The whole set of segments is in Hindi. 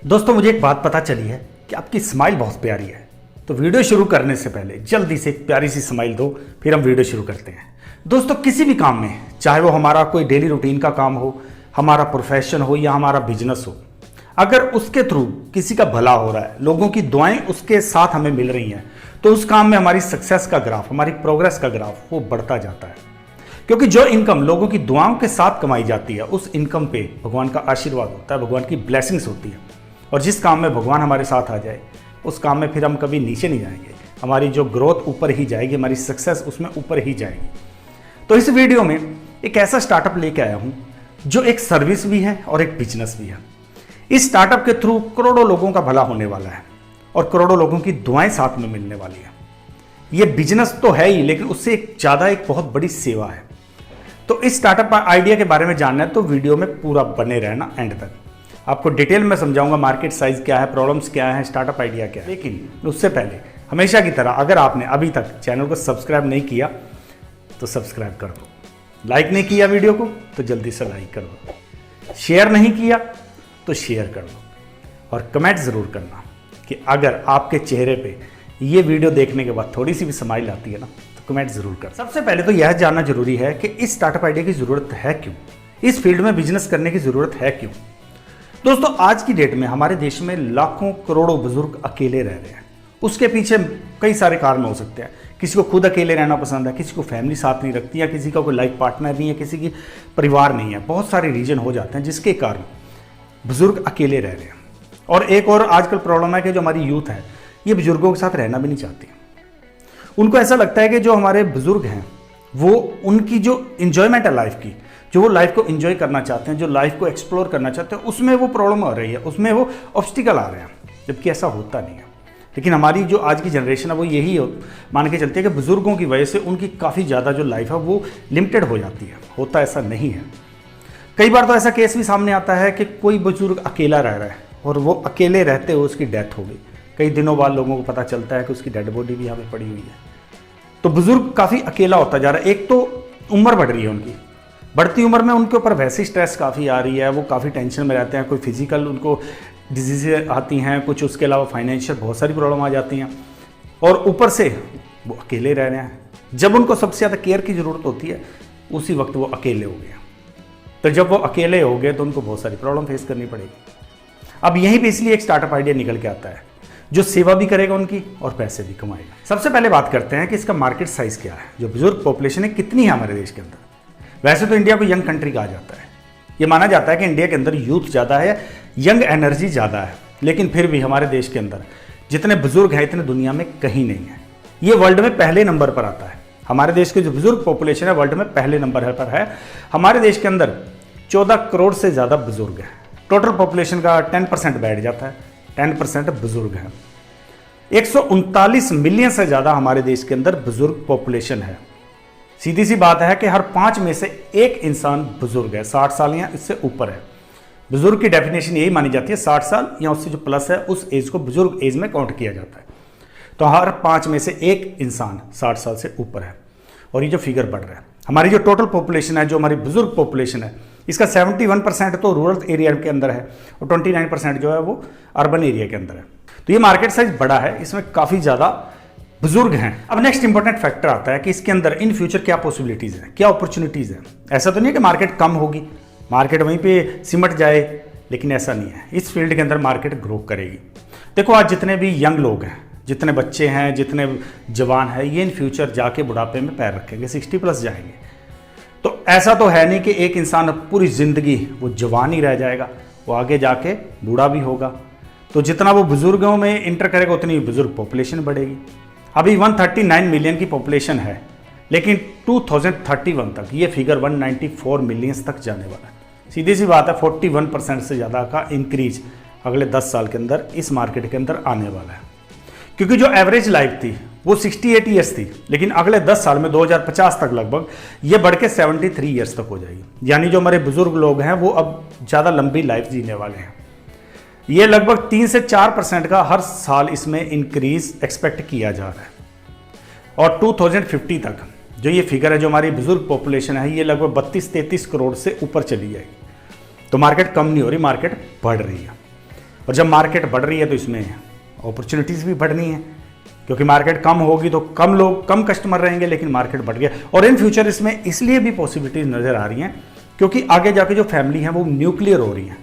दोस्तों मुझे एक बात पता चली है कि आपकी स्माइल बहुत प्यारी है। तो वीडियो शुरू करने से पहले जल्दी से एक प्यारी सी स्माइल दो, फिर हम वीडियो शुरू करते हैं। दोस्तों किसी भी काम में, चाहे वो हमारा कोई डेली रूटीन का काम हो, हमारा प्रोफेशन हो या हमारा बिजनेस हो, अगर उसके थ्रू किसी का भला हो रहा है, लोगों की दुआएं उसके साथ हमें मिल रही हैं, तो उस काम में हमारी सक्सेस का ग्राफ, हमारी प्रोग्रेस का ग्राफ वो बढ़ता जाता है। क्योंकि जो इनकम लोगों की दुआओं के साथ कमाई जाती है, उस इनकम पे भगवान का आशीर्वाद होता है, भगवान की ब्लेसिंग्स होती है। और जिस काम में भगवान हमारे साथ आ जाए, उस काम में फिर हम कभी नीचे नहीं जाएंगे, हमारी जो ग्रोथ ऊपर ही जाएगी, हमारी सक्सेस उसमें ऊपर ही जाएगी। तो इस वीडियो में एक ऐसा स्टार्टअप लेके आया हूं जो एक सर्विस भी है और एक बिजनेस भी है। इस स्टार्टअप के थ्रू करोड़ों लोगों का भला होने वाला है और करोड़ों लोगों की दुआएं साथ में मिलने वाली है। ये बिजनेस तो है ही, लेकिन उससे एक ज़्यादा एक बहुत बड़ी सेवा है। तो इस स्टार्टअप आइडिया के बारे में जानना है तो वीडियो में पूरा बने रहना एंड तक। आपको डिटेल में समझाऊंगा मार्केट साइज क्या है, प्रॉब्लम्स क्या है, स्टार्टअप आइडिया क्या है। लेकिन उससे पहले हमेशा की तरह अगर आपने अभी तक चैनल को सब्सक्राइब नहीं किया तो सब्सक्राइब कर दो, लाइक नहीं किया वीडियो को तो जल्दी से लाइक कर दो, शेयर नहीं किया तो शेयर कर दो और कमेंट ज़रूर करना कि अगर आपके चेहरे पे ये वीडियो देखने के बाद थोड़ी सी भी स्माइल आती है ना, तो कमेंट ज़रूर कर। सबसे पहले तो यह जानना जरूरी है कि इस स्टार्टअप आइडिया की ज़रूरत है क्यों, इस फील्ड में बिजनेस करने की ज़रूरत है क्यों। दोस्तों आज की डेट में हमारे देश में लाखों करोड़ों बुजुर्ग अकेले रह रहे हैं। उसके पीछे कई सारे कारण हो सकते हैं। किसी को खुद अकेले रहना पसंद है, किसी को फैमिली साथ नहीं रखती, या किसी का कोई लाइफ पार्टनर नहीं है, किसी की परिवार नहीं है। बहुत सारे रीजन हो जाते हैं जिसके कारण बुजुर्ग अकेले रह रहे हैं। और एक और आजकल प्रॉब्लम है कि जो हमारी यूथ है ये बुजुर्गों के साथ रहना भी नहीं चाहती। उनको ऐसा लगता है कि जो हमारे बुजुर्ग हैं वो उनकी जो इंजॉयमेंट है लाइफ की, जो वो लाइफ को एंजॉय करना चाहते हैं, जो लाइफ को एक्सप्लोर करना चाहते हैं, उसमें वो प्रॉब्लम आ रही है, उसमें वो ऑब्स्टिकल आ रहे हैं, जबकि ऐसा होता नहीं है। लेकिन हमारी जो आज की जनरेशन है वो यही मान के चलती है कि बुजुर्गों की वजह से उनकी काफ़ी ज़्यादा जो लाइफ है वो लिमिटेड हो जाती है। होता ऐसा नहीं है। कई बार तो ऐसा केस भी सामने आता है कि कोई बुजुर्ग अकेला रह रहा है और वो अकेले रहते हुए उसकी डेथ हो गई। कई दिनों बाद लोगों को पता चलता है कि उसकी डेड बॉडी भी यहाँ पे पड़ी हुई है। तो बुजुर्ग काफ़ी अकेला होता जा रहा है। एक तो उम्र बढ़ रही है उनकी, बढ़ती उम्र में उनके ऊपर वैसे स्ट्रेस काफ़ी आ रही है, वो काफ़ी टेंशन में रहते हैं। कोई फिजिकल उनको डिजीज़ आती हैं, कुछ उसके अलावा फाइनेंशियल बहुत सारी प्रॉब्लम आ जाती हैं, और ऊपर से वो अकेले रह रहे हैं। जब उनको सबसे ज़्यादा केयर की ज़रूरत होती है उसी वक्त वो अकेले हो गए। तो जब वो अकेले हो गए तो उनको बहुत सारी प्रॉब्लम फेस करनी पड़ेगी। अब यहीं पर इसलिए एक स्टार्टअप आइडिया निकल के आता है जो सेवा भी करेगा उनकी और पैसे भी कमाएगा। सबसे पहले बात करते हैं कि इसका मार्केट साइज़ क्या है, जो बुजुर्ग पॉपुलेशन है कितनी है हमारे देश के अंदर। वैसे तो इंडिया को यंग कंट्री कहा जाता है। ये माना जाता है कि इंडिया के अंदर यूथ ज़्यादा है, यंग एनर्जी ज़्यादा है, लेकिन फिर भी हमारे देश के अंदर जितने बुजुर्ग हैं इतने दुनिया में कहीं नहीं है। ये वर्ल्ड में पहले नंबर पर आता है। हमारे देश के जो बुजुर्ग पॉपुलेशन है वर्ल्ड में पहले नंबर पर है। हमारे देश के अंदर 14 करोड़ से ज़्यादा बुजुर्ग हैं। टोटल पॉपुलेशन का 10% बैठ जाता है, 10% बुजुर्ग हैं। 139 मिलियन से ज़्यादा हमारे देश के अंदर बुजुर्ग पॉपुलेशन है। सीधी सी बात है कि हर 5 में से एक इंसान बुजुर्ग है, 60 साल या इससे ऊपर है। बुजुर्ग की डेफिनेशन यही मानी जाती है, 60 साल या उससे जो प्लस है उस एज को बुजुर्ग एज में काउंट किया जाता है। तो हर 5 में से एक इंसान 60 साल से ऊपर है और ये जो फिगर बढ़ रहा है। हमारी जो टोटल पॉपुलेशन है, जो हमारी बुजुर्ग पॉपुलेशन है, इसका 71% तो रूरल एरिया के अंदर है और 29% जो है वो अर्बन एरिया के अंदर है। तो ये मार्केट साइज बड़ा है, इसमें काफ़ी ज़्यादा बुजुर्ग हैं। अब नेक्स्ट इंपॉर्टेंट फैक्टर आता है कि इसके अंदर इन फ्यूचर क्या पॉसिबिलिटीज़ हैं, क्या अपॉर्चुनिटीज़ हैं। ऐसा तो नहीं है कि मार्केट कम होगी, मार्केट वहीं पे सिमट जाए, लेकिन ऐसा नहीं है। इस फील्ड के अंदर मार्केट ग्रो करेगी। देखो आज जितने भी यंग लोग हैं, जितने बच्चे हैं, जितने जवान हैं, ये इन फ्यूचर जाके बुढ़ापे में पैर रखेंगे, 60+ जाएंगे। तो ऐसा तो है नहीं कि एक इंसान पूरी ज़िंदगी वो जवान ही रह जाएगा, वो आगे जाके बूढ़ा भी होगा। तो जितना वो बुजुर्गों में इंटर करेगा उतनी बुजुर्ग पॉपुलेशन बढ़ेगी। अभी 139 मिलियन की पॉपुलेशन है, लेकिन 2031 तक ये फिगर 194 मिलियन तक जाने वाला है। सीधी सी बात है, 41% से ज़्यादा का इंक्रीज अगले 10 साल के अंदर इस मार्केट के अंदर आने वाला है। क्योंकि जो एवरेज लाइफ थी वो 68 ईयर्स थी, लेकिन अगले 10 साल में 2050 तक लगभग ये बढ़ के 73 ईयर्स तक हो जाएगी। यानी जो हमारे बुजुर्ग लोग हैं वो अब ज़्यादा लंबी लाइफ जीने वाले हैं। ये लगभग 3 से 4% का हर साल इसमें इंक्रीज एक्सपेक्ट किया जा रहा है। और 2050 तक जो ये फिगर है, जो हमारी बुजुर्ग पॉपुलेशन है, ये लगभग 32-33 करोड़ से ऊपर चली जाएगी। तो मार्केट कम नहीं हो रही, मार्केट बढ़ रही है। और जब मार्केट बढ़ रही है तो इसमें अपॉर्चुनिटीज़ भी बढ़नी है, क्योंकि मार्केट कम होगी तो कम कस्टमर रहेंगे, लेकिन मार्केट बढ़ गया। और इन फ्यूचर इसमें इसलिए भी पॉसिबिलिटीज नज़र आ रही हैं क्योंकि आगे जाके जो फैमिली है वो न्यूक्लियर हो रही है,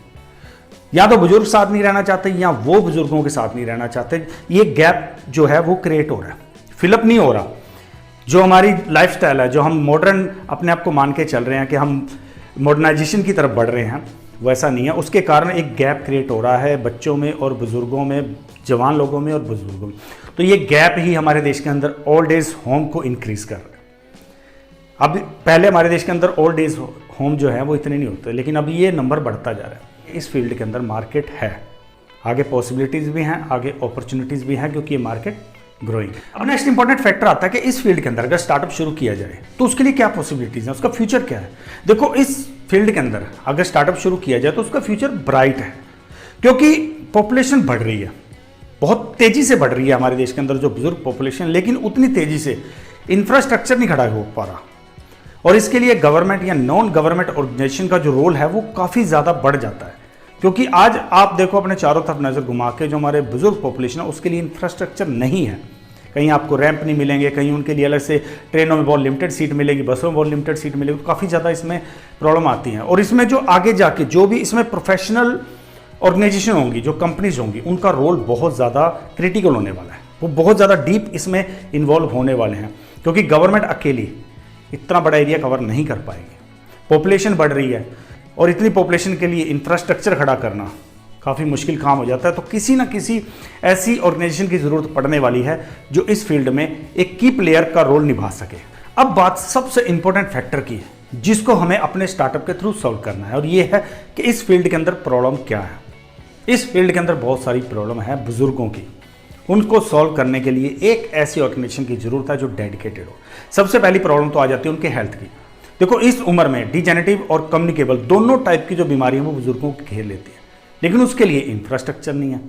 या तो बुजुर्ग साथ नहीं रहना चाहते या वो बुजुर्गों के साथ नहीं रहना चाहते। ये गैप जो है वो क्रिएट हो रहा है, फिलअप नहीं हो रहा। जो हमारी लाइफस्टाइल है, जो हम मॉडर्न अपने आप को मान के चल रहे हैं कि हम मॉडर्नाइजेशन की तरफ बढ़ रहे हैं, वैसा नहीं है। उसके कारण एक गैप क्रिएट हो रहा है बच्चों में और बुजुर्गों में, जवान लोगों में और बुजुर्गों में। तो ये गैप ही हमारे देश के अंदर ओल्ड एज होम को इंक्रीज कर रहा है। अब पहले हमारे देश के अंदर ओल्ड एज होम जो है वो इतने नहीं होते, लेकिन अब ये नंबर बढ़ता जा रहा है। इस फील्ड के अंदर मार्केट है, आगे पॉसिबिलिटीज़ भी हैं, आगे अपॉर्चुनिटीज़ भी हैं, क्योंकि ये मार्केट ग्रोइंग। अब नेक्स्ट इंपॉर्टेंट फैक्टर आता है कि इस फील्ड के अंदर अगर स्टार्टअप शुरू किया जाए तो उसके लिए क्या पॉसिबिलिटीज़ हैं, उसका फ्यूचर क्या है। देखो, इस फील्ड के अंदर अगर स्टार्टअप शुरू किया जाए तो उसका फ्यूचर ब्राइट है, क्योंकि पॉपुलेशन बढ़ रही है, बहुत तेज़ी से बढ़ रही है हमारे देश के अंदर जो बुजुर्ग पॉपुलेशन, लेकिन उतनी तेज़ी से इंफ्रास्ट्रक्चर नहीं खड़ा हो पा रहा। और इसके लिए गवर्नमेंट या नॉन गवर्नमेंट ऑर्गेनाइजेशन का जो रोल है वो काफ़ी ज़्यादा बढ़ जाता है, क्योंकि आज आप देखो अपने चारों तरफ नज़र घुमा के, जो हमारे बुजुर्ग पॉपुलेशन है उसके लिए इंफ्रास्ट्रक्चर नहीं है। कहीं आपको रैंप नहीं मिलेंगे, कहीं उनके लिए अलग से ट्रेनों में बहुत लिमिटेड सीट मिलेगी, बसों में बहुत लिमिटेड सीट मिलेगी, तो काफ़ी ज़्यादा इसमें प्रॉब्लम आती हैं। और इसमें जो आगे जाके जो भी इसमें प्रोफेशनल ऑर्गेनाइजेशन होंगी, जो कंपनीज होंगी, उनका रोल बहुत ज़्यादा क्रिटिकल होने वाला है, वो बहुत ज़्यादा डीप इसमें इन्वॉल्व होने वाले हैं, क्योंकि गवर्नमेंट अकेली इतना बड़ा एरिया कवर नहीं कर पाएगी। पॉपुलेशन बढ़ रही है और इतनी पॉपुलेशन के लिए इंफ्रास्ट्रक्चर खड़ा करना काफ़ी मुश्किल काम हो जाता है। तो किसी ना किसी ऐसी ऑर्गेनाइजेशन की ज़रूरत पड़ने वाली है जो इस फील्ड में एक की प्लेयर का रोल निभा सके। अब बात सबसे इंपॉर्टेंट फैक्टर की है जिसको हमें अपने स्टार्टअप के थ्रू सॉल्व करना है, और ये है कि इस फील्ड के अंदर प्रॉब्लम क्या है। इस फील्ड के अंदर बहुत सारी प्रॉब्लम है बुजुर्गों की, उनको सॉल्व करने के लिए एक ऐसी ऑर्गेनाइजेशन की जरूरत है जो डेडिकेटेड हो। सबसे पहली प्रॉब्लम तो आ जाती है उनके हेल्थ की। देखो, इस उम्र में डिजेनरेटिव और कम्युनिकेबल दोनों टाइप की जो बीमारियां वो बुजुर्गों को घेर लेती है, लेकिन उसके लिए इंफ्रास्ट्रक्चर नहीं है।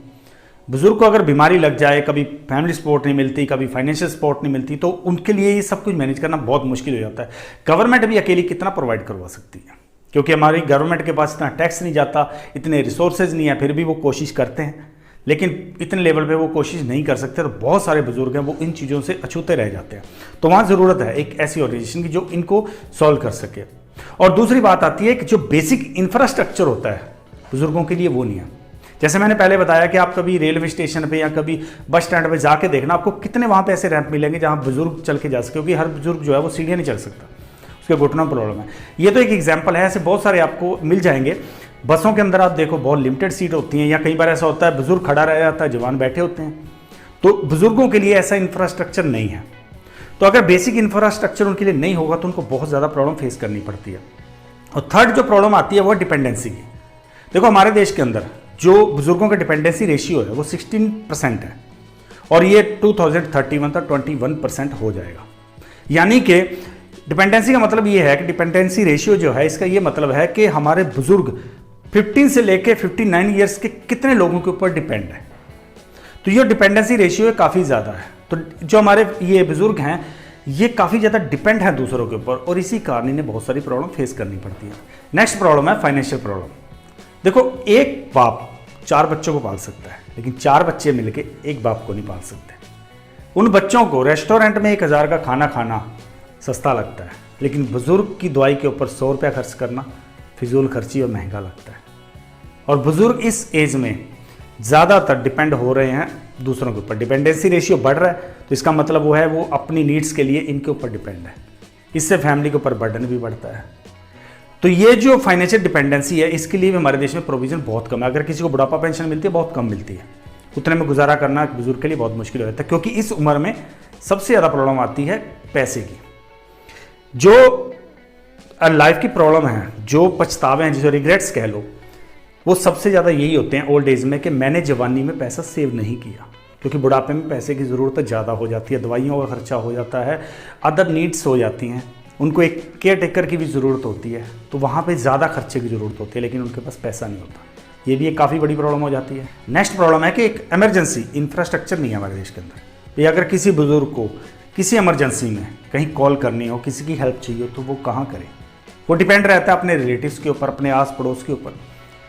बुजुर्ग को अगर बीमारी लग जाए, कभी फैमिली सपोर्ट नहीं मिलती, कभी फाइनेंशियल सपोर्ट नहीं मिलती, तो उनके लिए ये सब कुछ मैनेज करना बहुत मुश्किल हो जाता है। गवर्नमेंट भी अकेली कितना प्रोवाइड करवा सकती है, क्योंकि हमारी गवर्नमेंट के पास इतना टैक्स नहीं जाता, इतने रिसोर्सेज नहीं है, फिर भी वो कोशिश करते हैं, लेकिन इतने लेवल पे वो कोशिश नहीं कर सकते। तो बहुत सारे बुजुर्ग हैं वो इन चीज़ों से अछूते रह जाते हैं। तो वहाँ ज़रूरत है एक ऐसी ऑर्गेनाइजेशन की जो इनको सॉल्व कर सके। और दूसरी बात आती है कि जो बेसिक इंफ्रास्ट्रक्चर होता है बुजुर्गों के लिए वो नहीं है। जैसे मैंने पहले बताया कि आप कभी रेलवे स्टेशन पे या कभी बस स्टैंड पे जाके देखना, आपको कितने वहाँ पे ऐसे रैंप मिलेंगे जहाँ बुजुर्ग चल के जा सके, क्योंकि हर बुजुर्ग जो है वो सीढ़ियाँ नहीं चल सकता, उसके घुटनों में प्रॉब्लम है। ये तो एक एग्जाम्पल है, ऐसे बहुत सारे आपको मिल जाएंगे। बसों के अंदर आप देखो बहुत लिमिटेड सीट होती हैं, या कई बार ऐसा होता है बुजुर्ग खड़ा रह जाता है, जवान बैठे होते हैं। तो बुजुर्गों के लिए ऐसा इंफ्रास्ट्रक्चर नहीं है। तो अगर बेसिक इंफ्रास्ट्रक्चर उनके लिए नहीं होगा तो उनको बहुत ज़्यादा प्रॉब्लम फेस करनी पड़ती है। और थर्ड जो प्रॉब्लम आती है वो डिपेंडेंसी की। देखो, हमारे देश के अंदर जो बुजुर्गों का डिपेंडेंसी रेशियो है वो 16% है, और ये 2031 तक 21% हो जाएगा। यानी कि डिपेंडेंसी का मतलब ये है कि डिपेंडेंसी रेशियो जो है, इसका ये मतलब है कि हमारे बुजुर्ग 15 से लेके 59 ईयर्स के कितने लोगों के ऊपर डिपेंड है। तो ये डिपेंडेंसी रेशियो काफ़ी ज़्यादा है। तो जो हमारे ये बुजुर्ग हैं ये काफ़ी ज़्यादा डिपेंड है दूसरों के ऊपर, और इसी कारण इन्हें बहुत सारी प्रॉब्लम फेस करनी पड़ती है। नेक्स्ट प्रॉब्लम है फाइनेंशियल प्रॉब्लम। देखो, एक बाप 4 बच्चों को पाल सकता है, लेकिन 4 बच्चे मिलके एक बाप को नहीं पाल सकते। उन बच्चों को रेस्टोरेंट में 1000 का खाना खाना सस्ता लगता है, लेकिन बुजुर्ग की दवाई के ऊपर 100 रुपया खर्च करना फिजूल खर्ची और महंगा लगता है। और बुजुर्ग इस एज में ज़्यादातर डिपेंड हो रहे हैं दूसरों के ऊपर। डिपेंडेंसी रेशियो बढ़ रहा है, तो इसका मतलब वो है वो अपनी नीड्स के लिए इनके ऊपर डिपेंड है। इससे फैमिली के ऊपर बर्डन भी बढ़ता है। तो ये जो फाइनेंशियल डिपेंडेंसी है, इसके लिए भी हमारे देश में प्रोविजन बहुत कम है। अगर किसी को बुढ़ापा पेंशन मिलती है, बहुत कम मिलती है, उतने में गुजारा करना बुजुर्ग के लिए बहुत मुश्किल हो जाता है, क्योंकि इस उम्र में सबसे ज़्यादा प्रॉब्लम आती है पैसे की। जो लाइफ की प्रॉब्लम है, जो पछतावे हैं, जिसे रिग्रेट्स कह लो, वो सबसे ज़्यादा यही होते हैं ओल्ड एज में कि मैंने जवानी में पैसा सेव नहीं किया, क्योंकि बुढ़ापे में पैसे की ज़रूरत ज़्यादा हो जाती है, दवाइयों का खर्चा हो जाता है, अदर नीड्स हो जाती हैं, उनको एक केयर टेकर की भी ज़रूरत होती है, तो वहाँ पे ज़्यादा खर्चे की ज़रूरत होती है, लेकिन उनके पास पैसा नहीं होता। ये भी एक काफ़ी बड़ी प्रॉब्लम हो जाती है। नेक्स्ट प्रॉब्लम है कि एक इमरजेंसी इंफ्रास्ट्रक्चर नहीं है हमारे देश के अंदर। ये अगर किसी बुजुर्ग को किसी इमरजेंसी में कहीं कॉल करनी हो, किसी की हेल्प चाहिए, तो वो कहाँ करे? वो डिपेंड रहता है अपने रिलेटिव्स के ऊपर, अपने आस पड़ोस के ऊपर।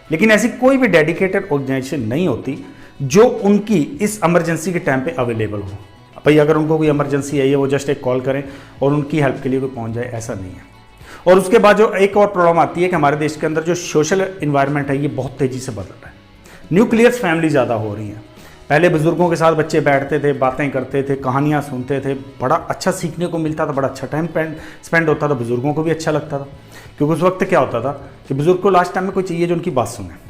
लेकिन ऐसी कोई भी डेडिकेटेड ऑर्गेनाइजेशन नहीं होती जो उनकी इस इमरजेंसी के टाइम पे अवेलेबल हो। भाई अगर उनको कोई इमरजेंसी है, वो जस्ट एक कॉल करें और उनकी हेल्प के लिए कोई पहुंच जाए, ऐसा नहीं है। और उसके बाद जो एक और प्रॉब्लम आती है कि हमारे देश के अंदर जो सोशल इन्वायरमेंट है ये बहुत तेज़ी से बदल रहा है। न्यूक्लियस फैमिली ज़्यादा हो रही हैं। पहले बुजुर्गों के साथ बच्चे बैठते थे, बातें करते थे, कहानियाँ सुनते थे, बड़ा अच्छा सीखने को मिलता था, बड़ा अच्छा टाइम स्पेंड होता था, बुजुर्गों को भी अच्छा लगता था। क्योंकि उस वक्त क्या होता था कि बुजुर्ग को लास्ट टाइम में कोई चाहिए जो उनकी बात सुने,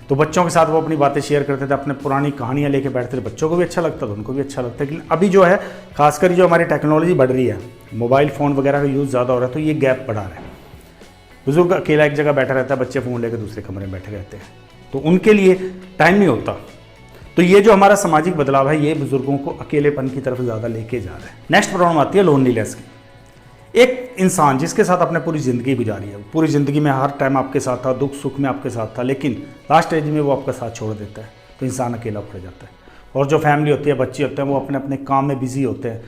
तो बच्चों के साथ वो अपनी बातें शेयर करते थे, अपने पुरानी कहानियाँ लेके बैठते थे, बच्चों को भी अच्छा लगता था, उनको भी अच्छा लगता है। लेकिन अभी जो है खासकर जो हमारी टेक्नोलॉजी बढ़ रही है, मोबाइल फ़ोन वगैरह का यूज़ ज़्यादा हो रहा है, तो ये गैप बढ़ा रहा है। बुजुर्ग अकेला एक जगह बैठा रहता है, बच्चे फ़ोन लेकर दूसरे कमरे में बैठे रहते हैं, तो उनके लिए टाइम नहीं होता। तो ये जो हमारा सामाजिक बदलाव है ये बुजुर्गों को अकेलेपन की तरफ ज़्यादा लेके जा रहा है। नेक्स्ट प्रॉब्लम आती है लोनलीनेस की। एक इंसान जिसके साथ आपने पूरी ज़िंदगी गुजारी है, पूरी ज़िंदगी में हर टाइम आपके साथ था, दुख सुख में आपके साथ था, लेकिन लास्ट एज में वो आपका साथ छोड़ देता है, तो इंसान अकेला पड़ जाता है। और जो फैमिली होती है, बच्चे होते हैं, वो अपने अपने काम में बिजी होते हैं,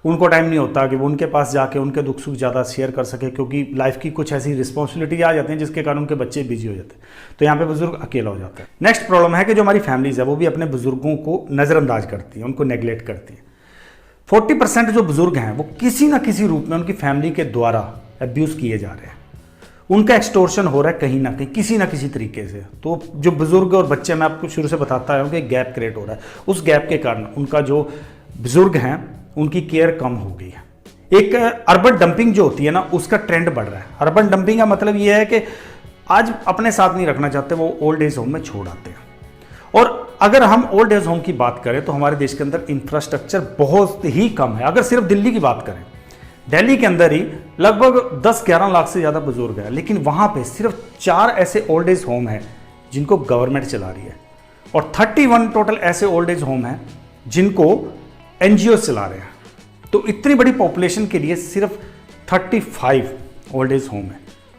उनको टाइम नहीं होता कि वो उनके पास जाके उनके दुख सुख ज़्यादा शेयर कर सके, क्योंकि लाइफ की कुछ ऐसी रिस्पॉन्सिबिलिटी आ जाती हैं जिसके कारण उनके बच्चे बिजी हो जाते हैं, तो यहाँ पे बुजुर्ग अकेला हो जाता है। नेक्स्ट प्रॉब्लम है कि जो हमारी फैमिलीज़ है वो भी अपने बुजुर्गों को नज़रअंदाज करती हैं, उनको नेगलेक्ट करती हैं। 40% जो बुजुर्ग हैं वो किसी ना किसी रूप में उनकी फैमिली के द्वारा अब्यूज़ किए जा रहे हैं, उनका एक्सटोर्शन हो रहा है कहीं ना कहीं, किसी ना किसी तरीके से। तो जो बुजुर्ग और बच्चे, मैं आपको शुरू से बताता हूँ कि गैप क्रिएट हो रहा है, उस गैप के कारण उनका जो बुजुर्ग हैं उनकी केयर कम हो गई है। एक अर्बन डंपिंग जो होती है ना, उसका ट्रेंड बढ़ रहा है। अर्बन डंपिंग का मतलब ये है कि आज अपने साथ नहीं रखना चाहते, वो ओल्ड एज होम में छोड़ आते हैं। और अगर हम ओल्ड एज होम की बात करें तो हमारे देश के अंदर इंफ्रास्ट्रक्चर बहुत ही कम है। अगर सिर्फ दिल्ली की बात करें, दिल्ली के अंदर ही लगभग 10-11 लाख से ज़्यादा बुजुर्ग हैं, लेकिन वहाँ पे सिर्फ 4 ऐसे ओल्ड एज होम हैं जिनको गवर्नमेंट चला रही है, और 31 टोटल ऐसे ओल्ड एज होम हैं जिनको NGO चला रहे हैं। तो इतनी बड़ी पॉपुलेशन के लिए सिर्फ 35 ओल्ड एज होम है,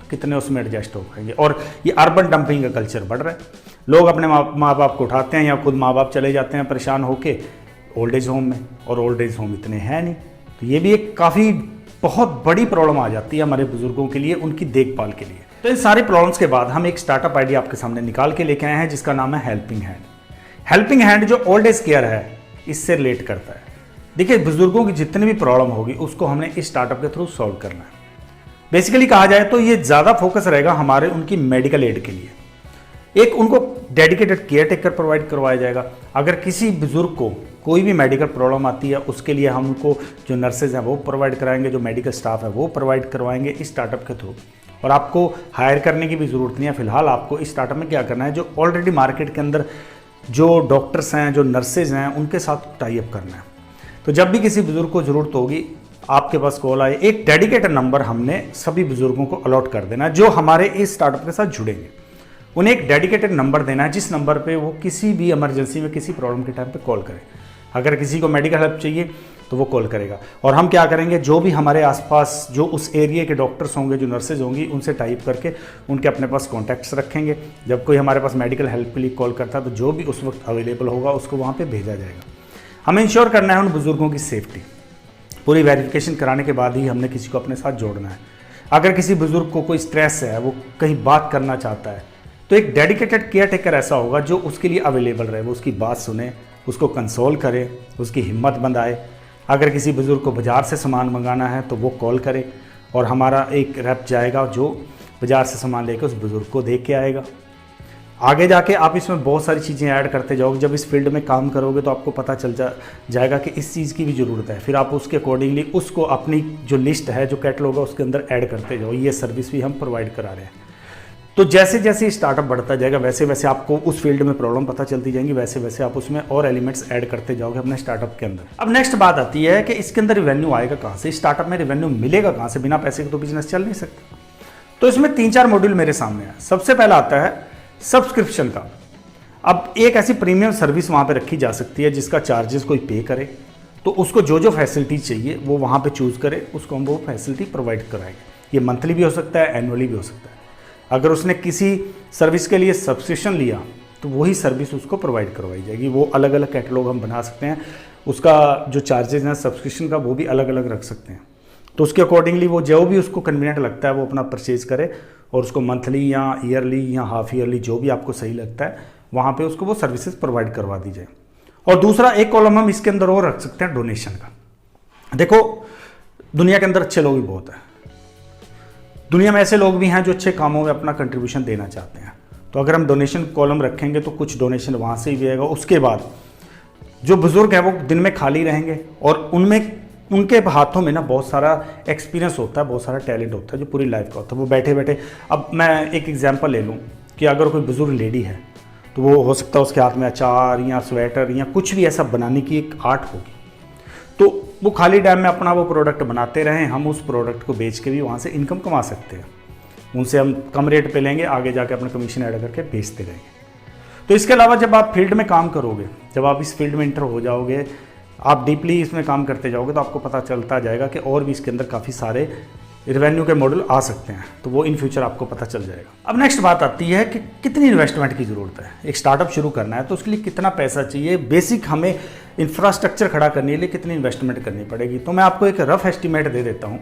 कितने उसमें एडजस्ट हो पाएंगे। और ये अर्बन डंपिंग का कल्चर बढ़ रहा है, लोग अपने माँ बाप को उठाते हैं या खुद माँ बाप चले जाते हैं परेशान होके ओल्ड एज होम में, और ओल्ड एज होम इतने हैं नहीं। तो ये भी एक काफ़ी बहुत बड़ी प्रॉब्लम आ जाती है हमारे बुजुर्गों के लिए, उनकी देखभाल के लिए। तो इन सारी प्रॉब्लम्स के बाद हम एक स्टार्टअप आइडिया आपके सामने निकाल के लेके आए हैं जिसका नाम है हेल्पिंग हैंड। हेल्पिंग हैंड जो ओल्ड एज केयर है इससे रिलेट करता है। देखिए, बुजुर्गों की जितनी भी प्रॉब्लम होगी उसको हमने इस स्टार्टअप के थ्रू सॉल्व करना है। बेसिकली कहा जाए तो ये ज़्यादा फोकस रहेगा हमारे उनकी मेडिकल एड के लिए। एक उनको डेडिकेटेड केयर टेकर प्रोवाइड करवाया जाएगा। अगर किसी बुजुर्ग को कोई भी मेडिकल प्रॉब्लम आती है उसके लिए हम उनको जो नर्सेज हैं वो प्रोवाइड कराएंगे, जो मेडिकल स्टाफ है वो प्रोवाइड करवाएंगे इस स्टार्टअप के थ्रू। और आपको हायर करने की भी ज़रूरत नहीं है। फिलहाल आपको इस स्टार्टअप में क्या करना है, जो ऑलरेडी मार्केट के अंदर जो डॉक्टर्स हैं, जो नर्सेज हैं, उनके साथ टाई अप करना है। तो जब भी किसी बुजुर्ग को ज़रूरत होगी आपके पास कॉल आए, एक डेडिकेटेड नंबर हमने सभी बुजुर्गों को अलॉट कर देना है जो हमारे इस स्टार्टअप के साथ जुड़ेंगे। उन्हें एक डेडिकेटेड नंबर देना है जिस नंबर पे वो किसी भी इमरजेंसी में किसी प्रॉब्लम के टाइम पे कॉल करें। अगर किसी को मेडिकल हेल्प चाहिए तो वो कॉल करेगा। और हम क्या करेंगे, जो भी हमारे आसपास जो उस एरिया के डॉक्टर्स होंगे, जो नर्सेज होंगी, उनसे टाइप करके उनके अपने पास कॉन्टैक्ट्स रखेंगे। जब कोई हमारे पास मेडिकल हेल्प के लिए कॉल करता है तो जो भी उस वक्त अवेलेबल होगा उसको वहाँ पर भेजा जाएगा। हमें इंश्योर करना है उन बुजुर्गों की सेफ्टी। पूरी वेरिफिकेशन कराने के बाद ही हमने किसी को अपने साथ जोड़ना है। अगर किसी बुजुर्ग को कोई स्ट्रेस है, वो कहीं बात करना चाहता है, तो एक डेडिकेटेड केयर टेकर ऐसा होगा जो उसके लिए अवेलेबल रहे, वो उसकी बात सुने, उसको कंसोल करे, उसकी हिम्मत बंधाए। अगर किसी बुजुर्ग को बाज़ार से सामान मंगाना है तो वो कॉल करे और हमारा एक रेप जाएगा जो बाज़ार से सामान लेकर उस बुजुर्ग को दे के आएगा। आगे जाके आप इसमें बहुत सारी चीज़ें ऐड करते जाओगे। जब इस फील्ड में काम करोगे तो आपको पता चल जाएगा कि इस चीज़ की भी ज़रूरत है। फिर आप उसके अकॉर्डिंगली उसको अपनी जो लिस्ट है, जो कैटलॉग है, उसके अंदर ऐड करते जाओ। ये सर्विस भी हम प्रोवाइड करा रहे हैं। तो जैसे जैसे स्टार्टअप बढ़ता जाएगा वैसे वैसे आपको उस फील्ड में प्रॉब्लम पता चलती जाएंगी, वैसे वैसे आप उसमें और एलिमेंट्स ऐड करते जाओगे अपने स्टार्टअप के अंदर। अब नेक्स्ट बात आती है कि इसके अंदर रिवेन्यू आएगा कहाँ से, स्टार्टअप में रिवेन्यू मिलेगा कहाँ से, बिना पैसे के तो बिजनेस चल नहीं सकता। तो इसमें 3-4 मॉड्यूल मेरे सामने है। सबसे पहला आता है सब्सक्रिप्शन का। अब एक ऐसी प्रीमियम सर्विस वहाँ पे रखी जा सकती है जिसका चार्जेस कोई पे करे, तो उसको जो जो फैसिलिटी चाहिए वो वहाँ पे चूज़ करे, उसको हम वो फैसिलिटी प्रोवाइड कराएंगे। ये मंथली भी हो सकता है, एनुअली भी हो सकता है। अगर उसने किसी सर्विस के लिए सब्सक्रिप्शन लिया तो वही सर्विस उसको प्रोवाइड करवाई जाएगी। वो अलग अलग कैटलॉग हम बना सकते हैं, उसका जो चार्जेस हैं सब्सक्रिप्शन का वो भी अलग अलग रख सकते हैं। तो उसके अकॉर्डिंगली वो जो भी उसको कन्वीनियंट लगता है वो अपना परचेज करे और उसको मंथली या ईयरली या हाफ ईयरली जो भी आपको सही लगता है वहाँ पे उसको वो सर्विसेज प्रोवाइड करवा दी जाए। और दूसरा एक कॉलम हम इसके अंदर और रख सकते हैं डोनेशन का। देखो दुनिया के अंदर अच्छे लोग भी बहुत हैं, दुनिया में ऐसे लोग भी हैं जो अच्छे कामों में अपना कंट्रीब्यूशन देना चाहते हैं। तो अगर हम डोनेशन कॉलम रखेंगे तो कुछ डोनेशन वहाँ से ही भी आएगा। उसके बाद जो बुज़ुर्ग हैं वो दिन में खाली रहेंगे और उनके हाथों में ना बहुत सारा एक्सपीरियंस होता है, बहुत सारा टैलेंट होता है जो पूरी लाइफ का होता है। वो बैठे बैठे, अब मैं एक एग्जांपल ले लूँ कि अगर कोई बुज़ुर्ग लेडी है तो वो हो सकता है उसके हाथ में अचार या स्वेटर या कुछ भी ऐसा बनाने की एक आर्ट होगी, तो वो खाली टाइम में अपना वो प्रोडक्ट बनाते रहें, हम उस प्रोडक्ट को बेच के भी वहाँ से इनकम कमा सकते हैं। उनसे हम कम रेट पे लेंगे, आगे जाके अपना कमीशन ऐड करके बेचते रहेंगे। तो इसके अलावा जब आप फील्ड में काम करोगे, जब आप इस फील्ड में इंटर हो जाओगे, आप डीपली इसमें काम करते जाओगे तो आपको पता चलता जाएगा कि और भी इसके अंदर काफ़ी सारे रेवेन्यू के मॉडल आ सकते हैं। तो वो इन फ्यूचर आपको पता चल जाएगा। अब नेक्स्ट बात आती है कि कितनी इन्वेस्टमेंट की ज़रूरत है। एक स्टार्टअप शुरू करना है तो उसके लिए कितना पैसा चाहिए, बेसिक हमें इंफ्रास्ट्रक्चर खड़ा करने के लिए कितनी इन्वेस्टमेंट करनी पड़ेगी। तो मैं आपको एक रफ एस्टिमेट दे देता हूँ।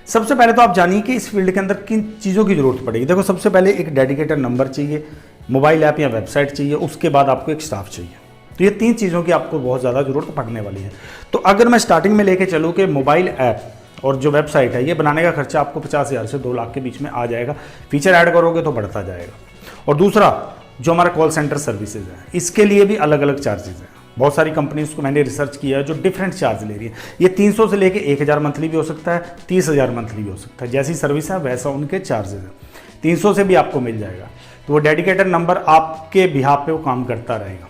सबसे पहले तो आप जानिए कि इस फील्ड के अंदर किन चीज़ों की ज़रूरत पड़ेगी। देखो सबसे पहले एक डेडिकेटेड नंबर चाहिए, मोबाइल ऐप या वेबसाइट चाहिए, उसके बाद आपको एक स्टाफ चाहिए। तो ये 3 चीज़ों की आपको बहुत ज़्यादा ज़रूरत पड़ने वाली है। तो अगर मैं स्टार्टिंग में लेके चलूँ कि मोबाइल ऐप और जो वेबसाइट है ये बनाने का खर्चा आपको 50,000 से 2 लाख के बीच में आ जाएगा। फीचर ऐड करोगे तो बढ़ता जाएगा। और दूसरा जो हमारा कॉल सेंटर सर्विसेज है, इसके लिए भी अलग अलग चार्जेस हैं। बहुत सारी कंपनीज को मैंने रिसर्च किया है जो डिफरेंट चार्ज ले रही है। ये 300 से लेके 1000 मंथली भी हो सकता है, 30,000 मंथली भी हो सकता है। जैसी सर्विस है वैसा उनके चार्जेस हैं। 300 से भी आपको मिल जाएगा। तो वो डेडिकेटेड नंबर आपके बिहाफ पे वो काम करता रहेगा।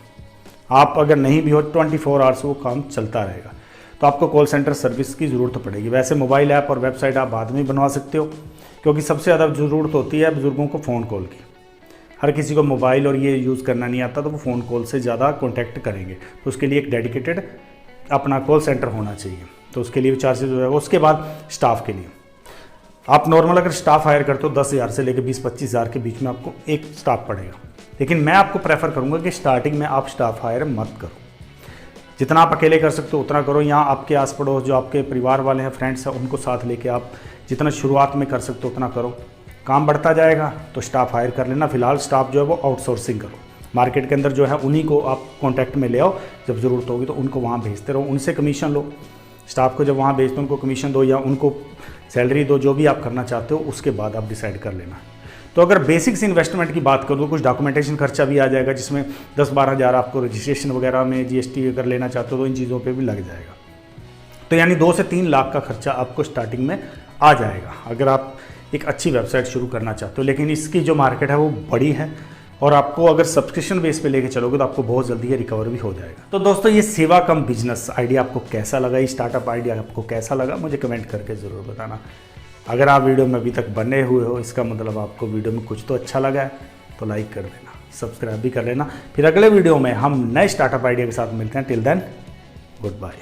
आप अगर नहीं भी हो 24 आवर्स वो काम चलता रहेगा। तो आपको कॉल सेंटर सर्विस की ज़रूरत पड़ेगी। वैसे मोबाइल ऐप और वेबसाइट आप बाद में बनवा सकते हो, क्योंकि सबसे ज़्यादा ज़रूरत होती है बुज़ुर्गों को फ़ोन कॉल की। हर किसी को मोबाइल और ये यूज़ करना नहीं आता, तो वो फ़ोन कॉल से ज़्यादा कॉन्टैक्ट करेंगे। तो उसके लिए एक डेडिकेटेड अपना कॉल सेंटर होना चाहिए। तो उसके लिए चार्जेस हो जाएगा। उसके बाद स्टाफ के लिए आप नॉर्मल अगर स्टाफ हायर करते हो 10,000 से लेकर 20-25,000 के बीच में आपको एक स्टाफ पड़ेगा। लेकिन मैं आपको प्रेफर करूंगा कि स्टार्टिंग में आप स्टाफ हायर मत करो। जितना आप अकेले कर सकते हो उतना करो। यहाँ आपके आस पड़ोस जो आपके परिवार वाले हैं, फ्रेंड्स हैं, उनको साथ लेके आप जितना शुरुआत में कर सकते हो उतना करो। काम बढ़ता जाएगा तो स्टाफ हायर कर लेना। फिलहाल स्टाफ जो है वो आउटसोर्सिंग करो। मार्केट के अंदर जो है उन्हीं को आप कॉन्टैक्ट में ले आओ, जब ज़रूरत होगी तो उनको वहाँ भेजते रहो, उनसे कमीशन लो। स्टाफ को जब वहाँ भेजते हो उनको कमीशन दो या उनको सैलरी दो, जो भी आप करना चाहते हो उसके बाद आप डिसाइड कर लेना। तो अगर बेसिक्स इन्वेस्टमेंट की बात करूँ तो कुछ डॉक्यूमेंटेशन खर्चा भी आ जाएगा, जिसमें 10-12 हज़ार आपको रजिस्ट्रेशन वगैरह में जीएसटी अगर लेना चाहते हो तो इन चीज़ों पे भी लग जाएगा। तो यानी 2 से 3 लाख का खर्चा आपको स्टार्टिंग में आ जाएगा अगर आप एक अच्छी वेबसाइट शुरू करना चाहते हो। लेकिन इसकी जो मार्केट है वो बड़ी है और आपको अगर सब्सक्रिप्शन बेस पे लेके चलोगे तो आपको बहुत जल्दी ये रिकवर भी हो जाएगा। तो दोस्तों ये सेवा कम बिजनेस आइडिया आपको कैसा लगा, ये स्टार्टअप आइडिया आपको कैसा लगा, मुझे कमेंट करके ज़रूर बताना। अगर आप वीडियो में अभी तक बने हुए हो, इसका मतलब आपको वीडियो में कुछ तो अच्छा लगा है, तो लाइक कर देना, सब्सक्राइब भी कर लेना। फिर अगले वीडियो में हम नए स्टार्टअप आइडिया के साथ मिलते हैं। Till then good bye.